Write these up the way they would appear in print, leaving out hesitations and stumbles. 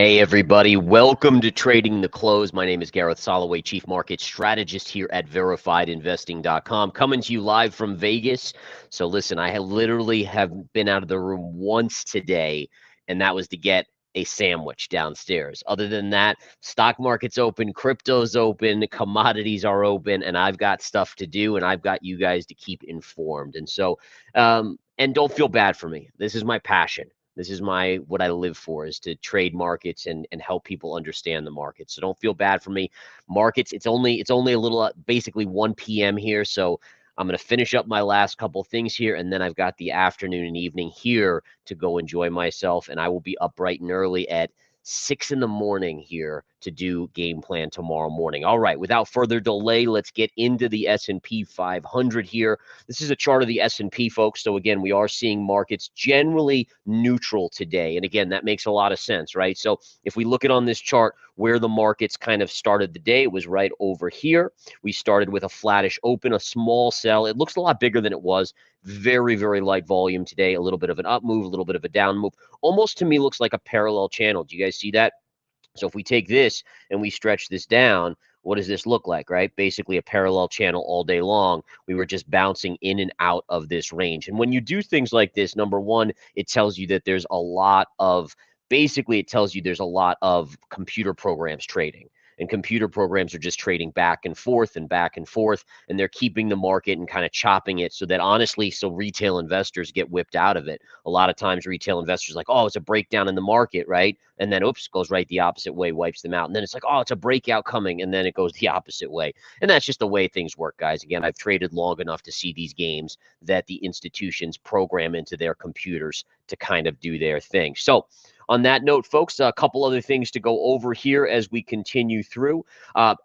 Hey everybody, welcome to Trading the Close. My name is Gareth Soloway, Chief Market Strategist here at VerifiedInvesting.com, coming to you live from Vegas. So listen, I literally have been out of the room once today, and that was to get a sandwich downstairs. Other than that, stock market's open, crypto's open, commodities are open, and I've got stuff to do, and I've got you guys to keep informed. And so, and don't feel bad for me. This is my passion. This is what I live for, is to trade markets and help people understand the market. So don't feel bad for me. Markets, it's only a little basically 1 p.m. here, so I'm going to finish up my last couple things here, and then I've got the afternoon and evening here to go enjoy myself, and I will be up bright and early at 6 in the morning here to do game plan tomorrow morning. All right, without further delay, let's get into the S&P 500 here. This is a chart of the S&P, folks. So again, we are seeing markets generally neutral today. And again, that makes a lot of sense, right? So if we look at on this chart where the markets kind of started the day, it was right over here. We started with a flattish open, a small sell. It looks a lot bigger than it was. Very, very light volume today. A little bit of an up move, a little bit of a down move. Almost to me looks like a parallel channel. Do you guys see that? So if we take this and we stretch this down, what does this look like, right? Basically a parallel channel all day long. We were just bouncing in and out of this range. And when you do things like this, number one, it tells you that there's a lot of, basically it tells you there's a lot of computer programs trading. And computer programs are just trading back and forth and back and forth, and they're keeping the market and kind of chopping it so that honestly, so retail investors get whipped out of it. A lot of times retail investors are like, oh, it's a breakdown in the market, right? And then, oops, goes right the opposite way, wipes them out. And then it's like, oh, it's a breakout coming. And then it goes the opposite way. And that's just the way things work, guys. Again, I've traded long enough to see these games that the institutions program into their computers to kind of do their thing. So on that note, folks, a couple other things to go over here as we continue through.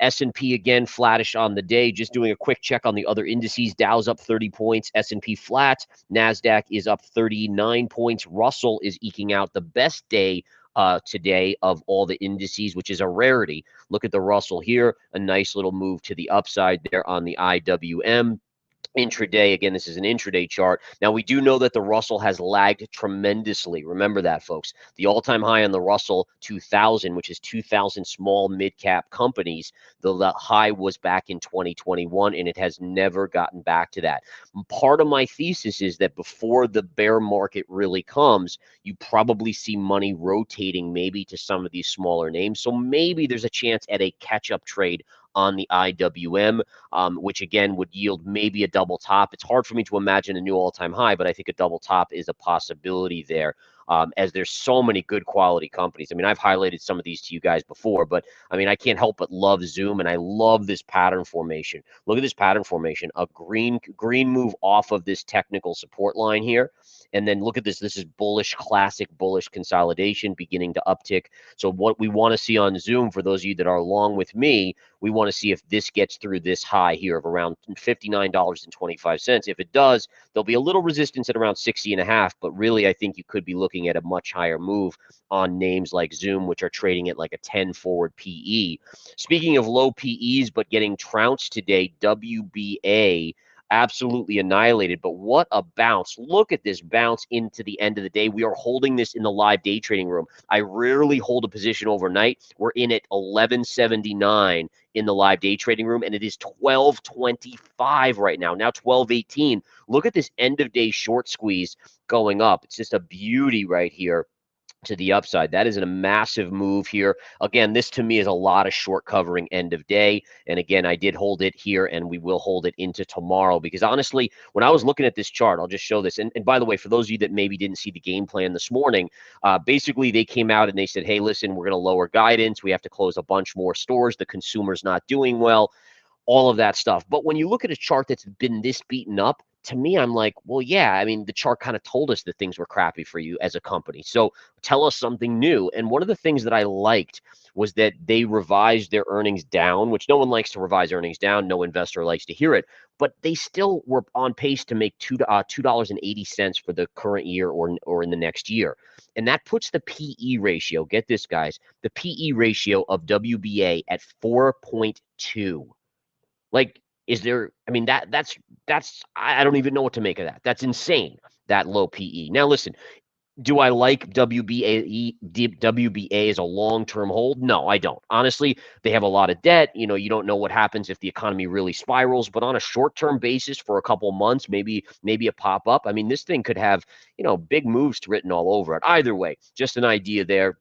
S&P, again, flattish on the day. Just doing a quick check on the other indices. Dow's up 30 points. S&P flat. NASDAQ is up 39 points. Russell is eking out the best day today of all the indices, which is a rarity. Look at the Russell here, a nice little move to the upside there on the IWM. Intraday, again, this is an intraday chart. Now, we do know that the Russell has lagged tremendously. Remember that, folks. The all-time high on the Russell 2000, which is 2,000 small mid-cap companies, the high was back in 2021, and it has never gotten back to that. Part of my thesis is that before the bear market really comes, you probably see money rotating maybe to some of these smaller names. So maybe there's a chance at a catch-up trade on the IWM, which again would yield maybe a double top. It's hard for me to imagine a new all-time high, but I think a double top is a possibility there, as there's so many good quality companies. I mean, I've highlighted some of these to you guys before, but I mean, I can't help but love Zoom, and I love this pattern formation. Look at this pattern formation, a green move off of this technical support line here. And then look at this. This is bullish, classic bullish consolidation beginning to uptick. So what we want to see on Zoom, for those of you that are along with me, we want to see if this gets through this high here of around $59.25. If it does, there'll be a little resistance at around 60.5, but really I think you could be looking at a much higher move on names like Zoom, which are trading at like a 10 forward PE. Speaking of low PEs, but getting trounced today, WBA absolutely annihilated. But what a bounce. Look at this bounce into the end of the day. We are holding this in the live day trading room. I rarely hold a position overnight. We're in at 1179 in the live day trading room, and it is 1225 right now. Now 1218. Look at this end of day short squeeze going up. It's just a beauty right here to the upside. That is a massive move here. Again, this to me is a lot of short covering end of day. And again, I did hold it here, and we will hold it into tomorrow, because honestly, when I was looking at this chart, I'll just show this. And by the way, for those of you that maybe didn't see the game plan this morning, basically they came out and they said, hey, listen, we're going to lower guidance. We have to close a bunch more stores. The consumer's not doing well, all of that stuff. But when you look at a chart that's been this beaten up, to me, I'm like, well, yeah, I mean, the chart kind of told us that things were crappy for you as a company. So tell us something new. And one of the things that I liked was that they revised their earnings down, which no one likes to revise earnings down. No investor likes to hear it. But they still were on pace to make $2.80 for the current year or in the next year. And that puts the PE ratio, get this, guys, the PE ratio of WBA at 4.2. Like, is there, I mean, that's, I don't even know what to make of that. That's insane, that low PE. Now, listen, Do I like WBA as a long-term hold? No, I don't. Honestly, they have a lot of debt. You don't know what happens if the economy really spirals, but on a short-term basis for a couple months, maybe a pop-up. I mean, this thing could have, big moves written all over it. Either way, just an idea there,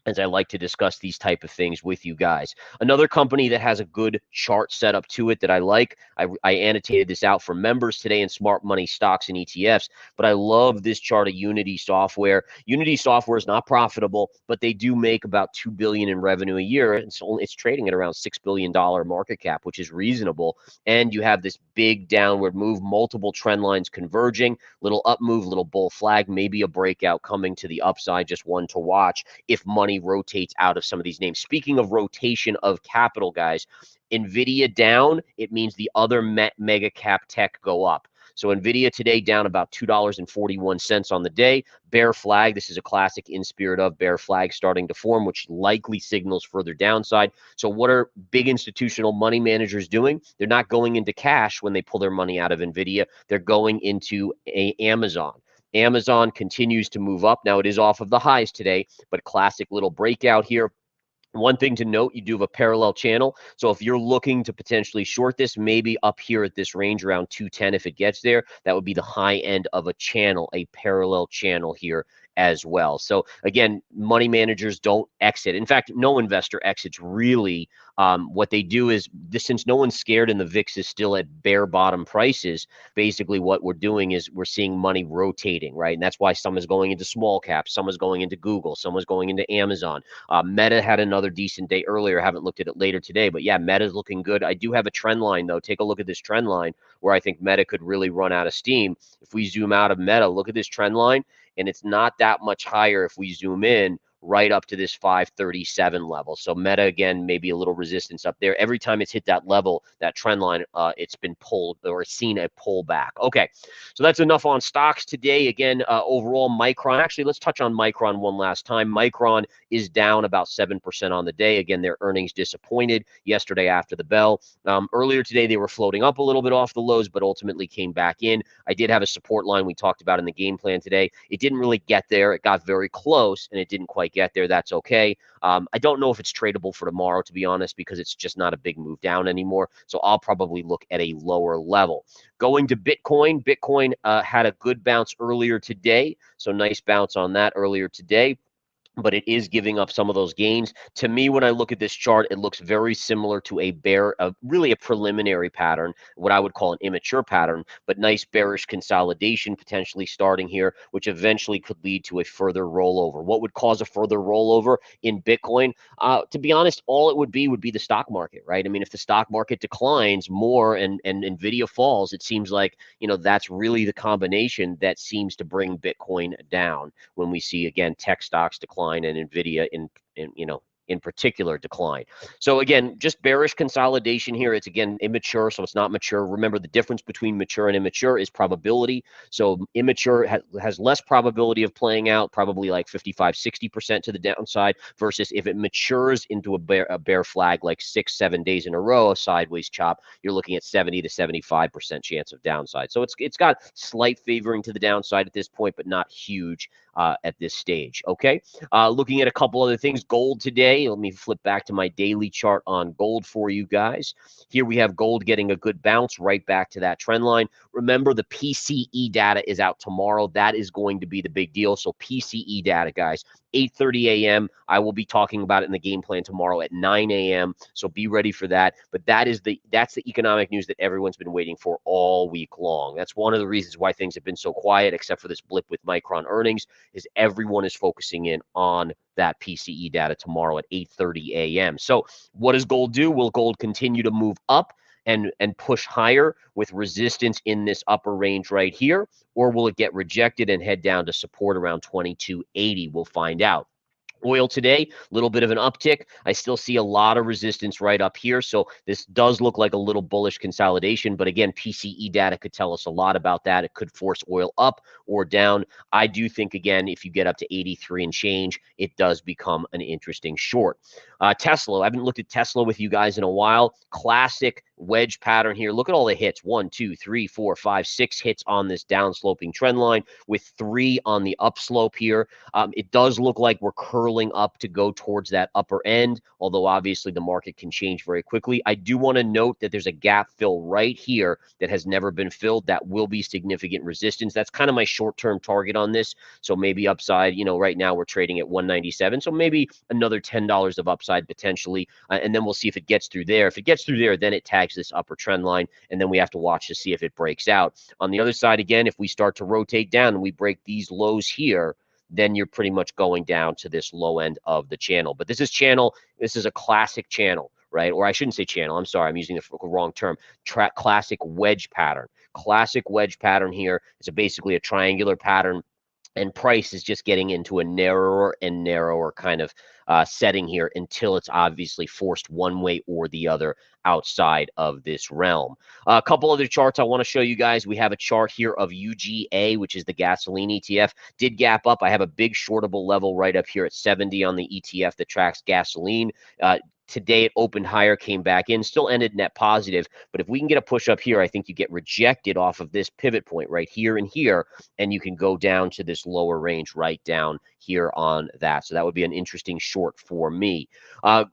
as I like to discuss these type of things with you guys. Another company that has a good chart set up to it that I like, I annotated this out for members today in Smart Money Stocks and ETFs, but I love this chart of Unity Software. Unity Software is not profitable, but they do make about $2 billion in revenue a year. It's trading at around $6 billion market cap, which is reasonable. And you have this big downward move, multiple trend lines converging, little up move, little bull flag, maybe a breakout coming to the upside, just one to watch if money rotates out of some of these names. Speaking of rotation of capital, guys, NVIDIA down, it means the other mega cap tech go up. So NVIDIA today down about $2.41 on the day. Bear flag, this is a classic in spirit of bear flag starting to form, which likely signals further downside. So what are big institutional money managers doing? They're not going into cash when they pull their money out of NVIDIA. They're going into Amazon. Amazon continues to move up. Now it is off of the highs today, but classic little breakout here. One thing to note, you do have a parallel channel. So if you're looking to potentially short this, maybe up here at this range around 210, if it gets there, that would be the high end of a channel, a parallel channel here as well. So again, money managers don't exit. In fact, no investor exits really. What they do is, since no one's scared and the VIX is still at bare bottom prices, basically what we're doing is we're seeing money rotating, right? And that's why some is going into small caps, some is going into Google, some is going into Amazon. Meta had another decent day earlier. Haven't looked at it later today, but yeah, Meta's looking good. I do have a trend line though. Take a look at this trend line where I think Meta could really run out of steam. If we zoom out of Meta, look at this trend line, and it's not that much higher if we zoom in right up to this 537 level. So Meta, again, maybe a little resistance up there. Every time it's hit that level, that trend line, it's been pulled or seen a pullback. Okay, so that's enough on stocks today. Again, overall, Micron, actually, let's touch on Micron one last time. Micron is down about 7% on the day. Again, their earnings disappointed yesterday after the bell. Earlier today, they were floating up a little bit off the lows, but ultimately came back in. I did have a support line we talked about in the game plan today. It didn't really get there. It got very close, and it didn't quite get there. That's okay. I don't know if it's tradable for tomorrow, to be honest, because it's just not a big move down anymore. So I'll probably look at a lower level. Going to Bitcoin. Bitcoin had a good bounce earlier today. So nice bounce on that earlier today, but it is giving up some of those gains. To me, when I look at this chart, it looks very similar to really a preliminary pattern, what I would call an immature pattern, but nice bearish consolidation potentially starting here, which eventually could lead to a further rollover. What would cause a further rollover in Bitcoin? To be honest, all it would be the stock market, right? I mean, if the stock market declines more and NVIDIA falls, it seems like, that's really the combination that seems to bring Bitcoin down when we see, again, tech stocks decline and NVIDIA in particular decline. So again, just bearish consolidation here. It's again immature, so it's not mature. Remember, the difference between mature and immature is probability. So immature has less probability of playing out, probably like 55-60% to the downside, versus if it matures into a bear flag like 6-7 days in a row, a sideways chop, you're looking at 70 to 75% chance of downside. So it's got slight favoring to the downside at this point, but not huge at this stage. Okay, looking at a couple other things. Gold today. Let me flip back to my daily chart on gold for you guys. Here we have gold getting a good bounce right back to that trend line. Remember, the PCE data is out tomorrow. That is going to be the big deal. So PCE data, guys, 8:30 a.m. I will be talking about it in the game plan tomorrow at 9 a.m. So be ready for that. But that's the economic news that everyone's been waiting for all week long. That's one of the reasons why things have been so quiet, except for this blip with Micron earnings, is everyone is focusing in on that PCE data tomorrow at 8:30 a.m. So what does gold do? Will gold continue to move up and push higher with resistance in this upper range right here? Or will it get rejected and head down to support around 2280? We'll find out. Oil today, a little bit of an uptick. I still see a lot of resistance right up here. So this does look like a little bullish consolidation. But again, PCE data could tell us a lot about that. It could force oil up or down. I do think, again, if you get up to 83 and change, it does become an interesting short. Tesla, I haven't looked at Tesla with you guys in a while. Classic wedge pattern here. Look at all the hits. 1, 2, 3, 4, 5, 6 hits on this downsloping trend line with 3 on the upslope here. It does look like we're curling up to go towards that upper end, although obviously the market can change very quickly. I do want to note that there's a gap fill right here that has never been filled. That will be significant resistance. That's kind of my short-term target on this. So maybe upside, right now we're trading at 197. So maybe another $10 of upside potentially. And then we'll see if it gets through there. If it gets through there, then it tags this upper trend line. And then we have to watch to see if it breaks out. On the other side, again, if we start to rotate down and we break these lows here, then you're pretty much going down to this low end of the channel. But this is a classic channel, right? Or I shouldn't say channel. I'm sorry. I'm using the wrong term. Classic wedge pattern. Classic wedge pattern here. It's basically a triangular pattern. And price is just getting into a narrower and narrower kind of setting here until it's obviously forced one way or the other outside of this realm. A couple other charts I want to show you guys. We have a chart here of UGA, which is the gasoline ETF. Did gap up. I have a big shortable level right up here at 70 on the ETF that tracks gasoline. Today it opened higher, came back in, still ended net positive. But if we can get a push up here, I think you get rejected off of this pivot point right here and here, and you can go down to this lower range right down here on that. So that would be an interesting short for me.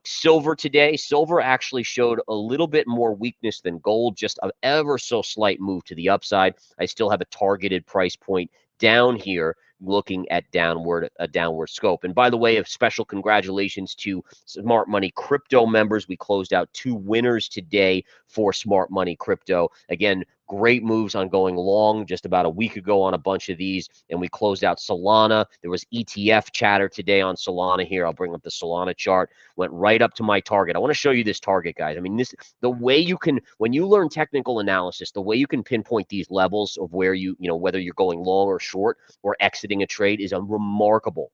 Silver today, silver actually showed a little bit more weakness than gold, just an ever so slight move to the upside. I still have a targeted price point down here, looking at a downward scope. And by the way, a special congratulations to Smart Money Crypto members. We closed out 2 winners today for Smart Money Crypto. Again, great moves on going long just about a week ago on a bunch of these, and we closed out Solana. There was ETF chatter today on Solana here. I'll bring up the Solana chart. Went right up to my target. I want to show you this target, guys. I mean, the way you can, when you learn technical analysis, the way you can pinpoint these levels of where whether you're going long or short or exiting a trade is remarkable.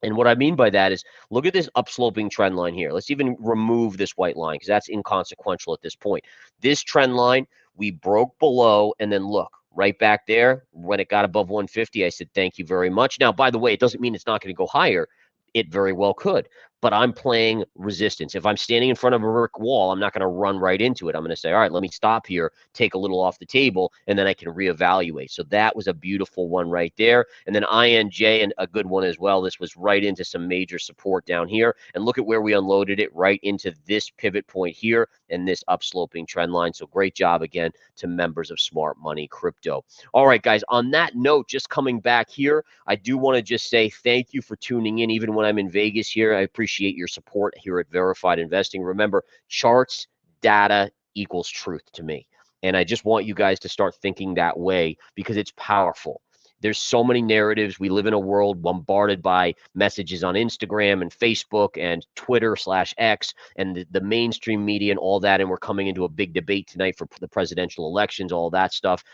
And what I mean by that is, look at this upsloping trend line here. Let's even remove this white line because that's inconsequential at this point. This trend line, we broke below, and then look, right back there, when it got above 150, I said, thank you very much. Now, by the way, it doesn't mean it's not going to go higher. It very well could, but I'm playing resistance. If I'm standing in front of a brick wall, I'm not going to run right into it. I'm going to say, all right, let me stop here, take a little off the table, and then I can reevaluate. So that was a beautiful one right there. And then INJ, and a good one as well. This was right into some major support down here. And look at where we unloaded it, right into this pivot point here and this upsloping trend line. So great job again to members of Smart Money Crypto. All right, guys, on that note, just coming back here, I do want to just say thank you for tuning in, even when I'm in Vegas here. I appreciate your support here at Verified Investing. Remember, charts, data equals truth to me. And I just want you guys to start thinking that way because it's powerful. There's so many narratives. We live in a world bombarded by messages on Instagram and Facebook and Twitter/X and the mainstream media and all that. And we're coming into a big debate tonight for the presidential elections, all that stuff.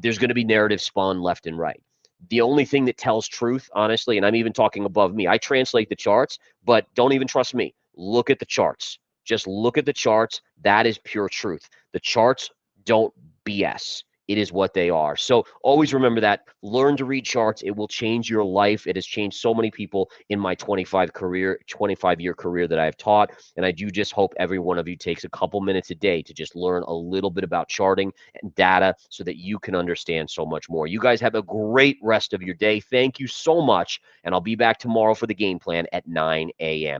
There's going to be narrative spun left and right. The only thing that tells truth, honestly, and I'm even talking above me, I translate the charts, but don't even trust me. Look at the charts. Just look at the charts. That is pure truth. The charts don't BS. It is what they are. So always remember that. Learn to read charts. It will change your life. It has changed so many people in my 25-year career that I've taught. And I do just hope every one of you takes a couple minutes a day to just learn a little bit about charting and data so that you can understand so much more. You guys have a great rest of your day. Thank you so much. And I'll be back tomorrow for the game plan at 9 a.m.